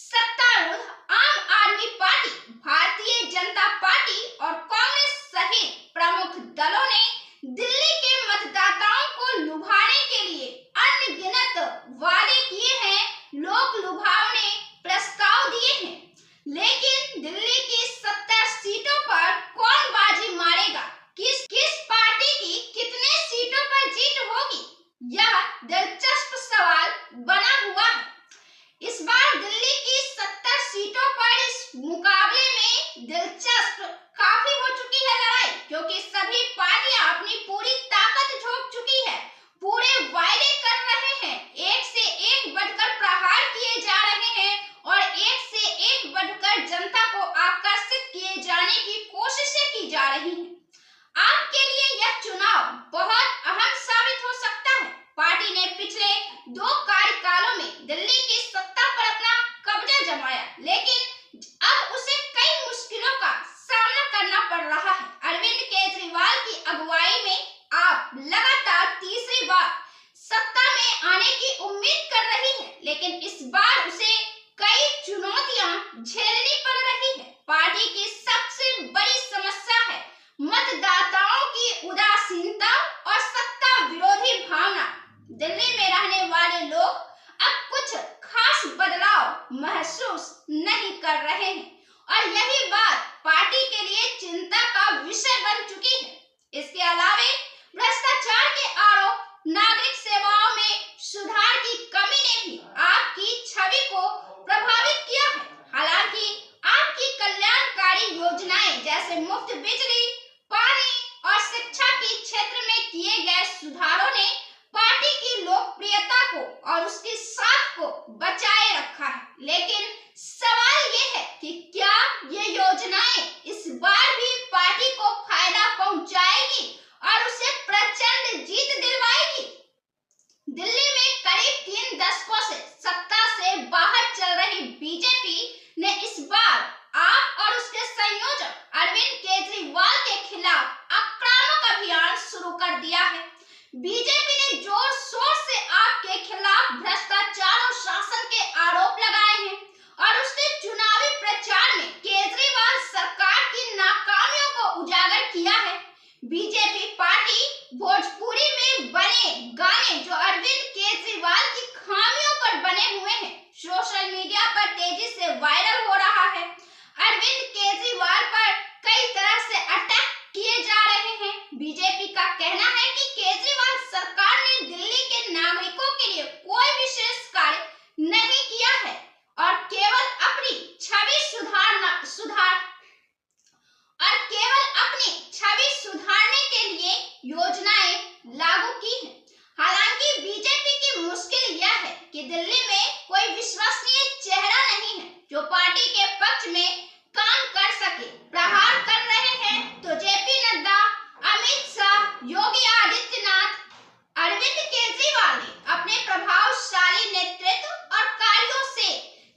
सत्तारूढ़ आम आदमी पार्टी, भारतीय जनता पार्टी और कांग्रेस सहित प्रमुख दलों ने दिल्ली के मतदाताओं को लुभाने के लिए अनगिनत वादे किए हैं, लोक लुभावने प्रस्ताव दिए हैं, लेकिन दिल्ली की 70 सीटों पर कौन बाजी मारेगा, किस पार्टी की कितने सीटों पर जीत होगी, यह दिलचस्प सवाल बना हुआ है। इस बार दिल्ली की 70 सीटों पर इस मुकाबले में दिलचस्प काफी हो चुकी है लड़ाई, क्योंकि सभी पार्टियां अपनी पूरी ताकत झोंक चुकी है, पूरे वायदे कर रहे हैं, एक से एक बढ़कर प्रहार किए जा रहे हैं और एक से एक बढ़कर जनता को आकर्षित किए जाने की कोशिशें की जा रही हैं। आपके लिए यह चुनाव बहुत अहम साबित हो सकता है। पार्टी ने पिछले 2 कार्यकालों में दिल्ली की सत्ता पर अपना कब्जा जमाया, लेकिन अब उसे कई मुश्किलों का सामना करना पड़ रहा है। अरविंद केजरीवाल की अगुवाई में आप लगातार तीसरी बार सत्ता में आने की उम्मीद कर रही है, लेकिन इस बार उसे कई चुनौतियां झेलनी पड़ रही है। पार्टी की सबसे बड़ी समस्या है मतदाताओं की उदासीनता और सत्ता विरोधी भावना। दिल्ली में रहने वाले लोग अब कुछ खास बदलाव महसूस नहीं कर रहे हैं और यही बात पार्टी के लिए चिंता का विषय बन चुकी है। इसके अलावा भ्रष्टाचार के आरोप, नागरिक सेवाओं में सुधार की कमी ने भी आपकी छवि को प्रभावित किया है। हालांकि आपकी कल्याणकारी योजनाएं जैसे मुफ्त बिजली, पानी और शिक्षा के क्षेत्र में किए गए सुधारों ने पार्टी की लोकप्रियता को और उसकी साख को बचाए रखा है, लेकिन सवाल ये है कि क्या ये योजनाएं इस बार भी पार्टी को फायदा पहुंचाएगी और उसे प्रचंड जीत दिलवाएगी। दिल्ली में करीब 3 दशकों से सत्ता से बाहर चल रही बीजेपी ने इस बार आप और उसके संयोजक अरविंद केजरीवाल के खिलाफ आक्रामक अभियान शुरू कर दिया है। बीजेपी ने जोर शोर से आपके खिलाफ भ्रष्टाचार और शासन के आरोप लगाए हैं और उसने चुनावी प्रचार में केजरीवाल सरकार की नाकामियों को उजागर किया है। बीजेपी पार्टी भोजपुरी में बने गाने जो अरविंद केजरीवाल की खामियों पर बने हुए हैं, सोशल मीडिया पर तेजी से वायरल हो रहा है। अरविंद केजरीवाल पर कई तरह से अटैक किए जा रहे हैं। बीजेपी का कहना है कि केजरीवाल सरकार ने दिल्ली के नागरिकों के लिए कोई विशेष कार्य नहीं किया है और केवल अपनी छवि सुधारने के लिए योजनाएं लागू की हैं। हालांकि बीजेपी की मुश्किल यह है कि दिल्ली में कोई विश्वसनीय चेहरा नहीं है जो पार्टी के पक्ष में काम कर सके। प्रहार कर रहे हैं तो जेपी नड्डा, अमित शाह, योगी आदित्यनाथ। अरविंद केजरीवाल ने अपने प्रभावशाली नेतृत्व और कार्यों से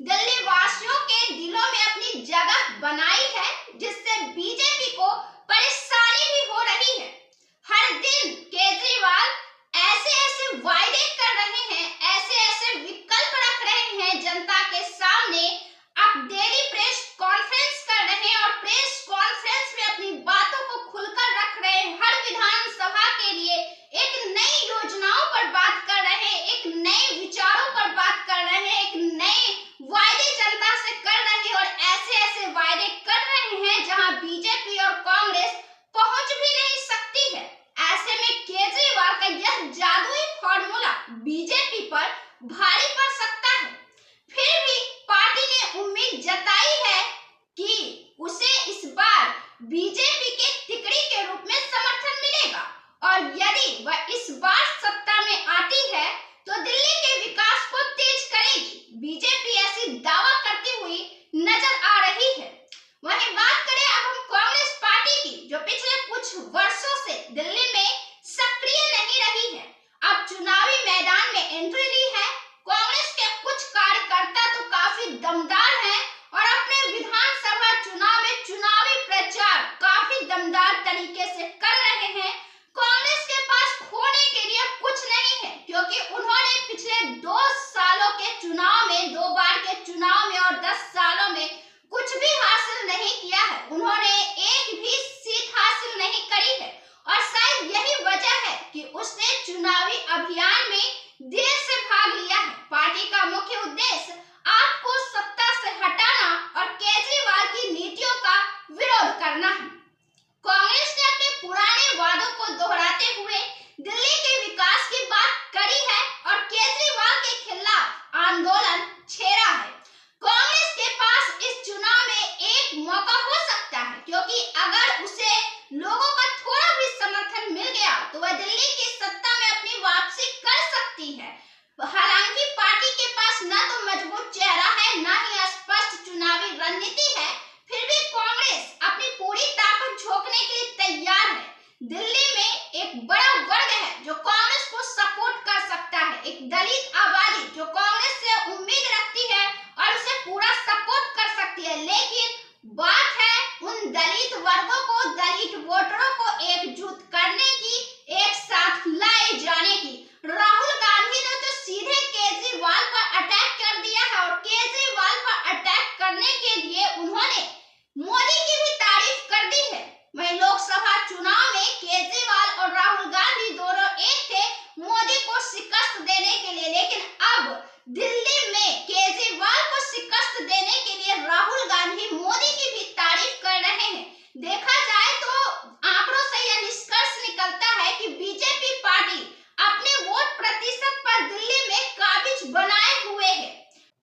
दिल्ली वासियों के दिलों में अपनी जगह बनाई है, जिससे बीजेपी को परेशानी भी हो रही है। हर दिन केजरीवाल ऐसे वायदे कर रहे हैं, ऐसे विकल्प रख रहे हैं जनता के सामने। आप डेली प्रेस कॉन्फ्रेंस कर रहे हैं और प्रेस कॉन्फ्रेंस में अपनी बातों को खुलकर रख रहे हैं। हर विधानसभा के लिए एक नई योजनाओं पर बात कर रहे हैं, एक नए विचारों पर बात कर रहे हैं, एक नए वायदे जनता से कर रहे हैं और ऐसे वायदे कर रहे हैं जहां बीजेपी और कांग्रेस पहुंच भी नहीं सकती है। ऐसे में केजरीवाल का यह जादुई फॉर्मूला बीजेपी पर भारी पड़ सकता है। फिर भी पार्टी ने उम्मीद जताई है कि उसे इस बार बीजेपी के तिकड़ी के रूप में समर्थन मिलेगा और यदि वह इस बार सत्ता में आती है तो दिल्ली के विकास को तेज करेगी। बीजेपी ऐसी दावा करती हुई नजर आ रही है। वहीं बात करें अब हम कांग्रेस पार्टी की, जो पिछले कुछ वर्षों से दिल्ली में सक्रिय नहीं रही है, अब चुनावी मैदान में एंट्री ली है। कांग्रेस के कुछ कार्यकर्ता तो काफी दमदार हैं और अपने विधानसभा चुनाव में चुनावी प्रचार काफी चलन छेड़ा है। कांग्रेस के पास इस चुनाव में एक मौका हो सकता है, क्योंकि अगर उसे लोगों का थोड़ा भी समर्थन मिल गया तो वह दिल्ली की सत्ता में अपनी वापसी कर सकती है। हालांकि पार्टी के पास न तो मजबूत चेहरा है, न ही स्पष्ट चुनावी रणनीति है, फिर भी कांग्रेस अपनी पूरी ताकत झोंकने के लिए तैयार है। दिल्ली में एक बड़ा वर्ग है जो कांग्रेस को सपोर्ट कर सकता है, एक दलित आबादी जो कांग्रेस से उम्मीद रखती है और उसे पूरा सपोर्ट कर सकती है। लेकिन बात है उन दलित वर्गों को, दलित वोटरों को एकजुट करने की, एक साथ लाए जाने की। राहुल गांधी ने तो सीधे केजरीवाल पर अटैक कर दिया है और केजरीवाल पर अटैक करने के लिए उन्होंने मोदी की भी तारीफ कर दी है। वहीं लोकसभा चुनाव में केजरीवाल और राहुल गांधी दोनों एक थे मोदी को शिकस्त देने के लिए, लेकिन अब दिल्ली में केजरीवाल को शिकस्त देने के लिए राहुल गांधी मोदी की भी तारीफ कर रहे हैं। देखा जाए तो आंकड़ों से यह निष्कर्ष निकलता है कि बीजेपी पार्टी अपने वोट प्रतिशत पर दिल्ली में काबिज बनाए हुए है।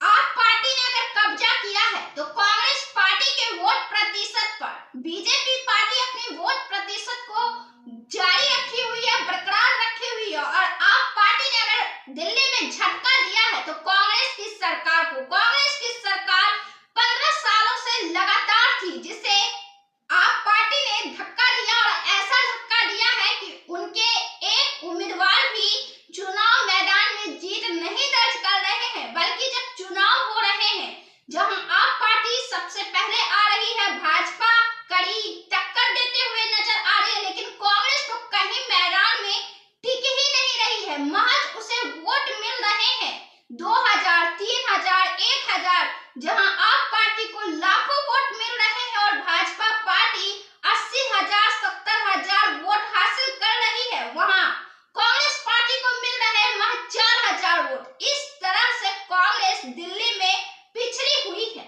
आप पार्टी ने अगर कब्जा किया है तो कांग्रेस पार्टी के वोट प्रतिशत पर बीजेपी पार्टी अपने वोट प्रतिशत को जारी रखी हुई है, बरकरार रखी हुई है। और आप पार्टी ने अगर दिल्ली में झटका दिया है तो कांग्रेस की सरकार को, कांग्रेस की सरकार 15 सालों से लगातार थी, जिसे आप पार्टी ने धक्का दिया और ऐसा धक्का दिया है कि उनके एक उम्मीदवार भी चुनाव मैदान में जीत नहीं दर्ज कर रहे हैं। बल्कि जब चुनाव हो रहे हैं, जहां आप पार्टी सबसे पहले आ रही है, भाजपा कड़ी टक्कर देते हुए नजर आ रही है, लेकिन कांग्रेस तो कहीं मैदान में टिक ही नहीं रही है। महज उसे वोट मिल रहे हैं 2000, 3000, 1000, जहां आप पार्टी को लाखों वोट मिल रहे हैं और भाजपा पार्टी 80,000, 70,000 वोट हासिल कर रही है, वहां कांग्रेस पार्टी को मिल रहे हैं महज 4000 वोट। इस तरह से कांग्रेस दिल्ली में पिछड़ी हुई है।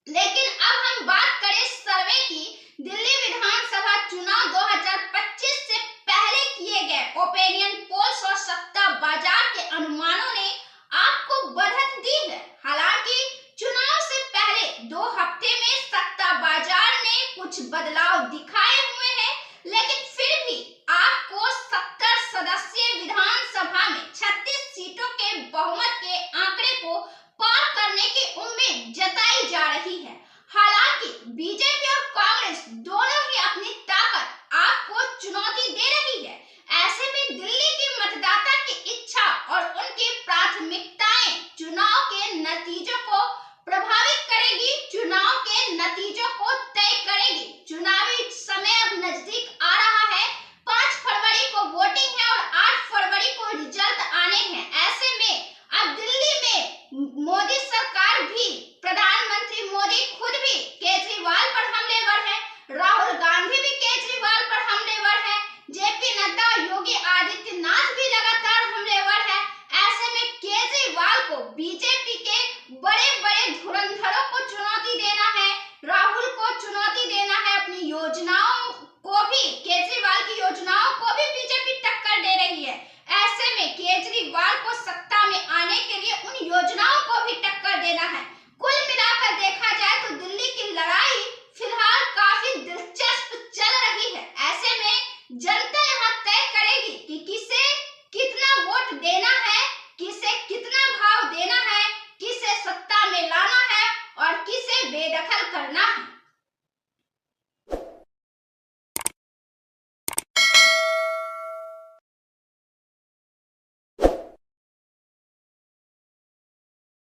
लेकिन अब हम बात करें सर्वे की। दिल्ली विधानसभा चुनाव 2025 से पहले किए गए ओपिनियन पोल्स और सत्ता बाजार के अनुमानों ने आपको बढ़त दी है। हालांकि चुनाव से पहले 2 हफ्ते में सत्ता बाजार ने कुछ बदलाव दिखाए हुए हैं, लेकिन फिर भी आपको 70 सदस्यीय विधानसभा में 36 सीटों के बहुमत के आंकड़े को पार करने की उम्मीद जताई जा रही है। हालांकि बीजेपी और कांग्रेस दोनों ही अपनी ताकत आपको चुनौती दे रही है। ऐसे में दिल्ली के मतदाता की इच्छा और उनकी प्राथमिकताएं चुनाव के नतीजों को प्रभावित करेगी, चुनाव के नतीजों को तय करेगी। चुनावी समय अब नजदीक आ रहा है। 5 फरवरी को वोटिंग है और 8 फरवरी को रिजल्ट आने हैं। ऐसे में अब दिल्ली में मोदी सरकार भी, प्रधानमंत्री मोदी खुद भी केजरीवाल पर हमलेवर है, राहुल गांधी भी केजरीवाल पर हमलेवर है, जेपी नड्डा, योगी आदित्यनाथ भी लगातार हमलेवर है। ऐसे में केजरीवाल को बीजेपी के बड़े-बड़े धुरंधरों को चुनौती देना है, राहुल को चुनौती देना है, अपनी योजनाओं को भी, केजरीवाल की योजनाओं को भी बीजेपी टक्कर दे रही है। ऐसे में केजरीवाल को सत्ता में आने के लिए उन योजनाओं को भी टक्कर देना है। कुल मिलाकर देखा जाए तो दिल्ली की लड़ाई फिलहाल काफी दिलचस्प चल रही है। ऐसे में जनता यहाँ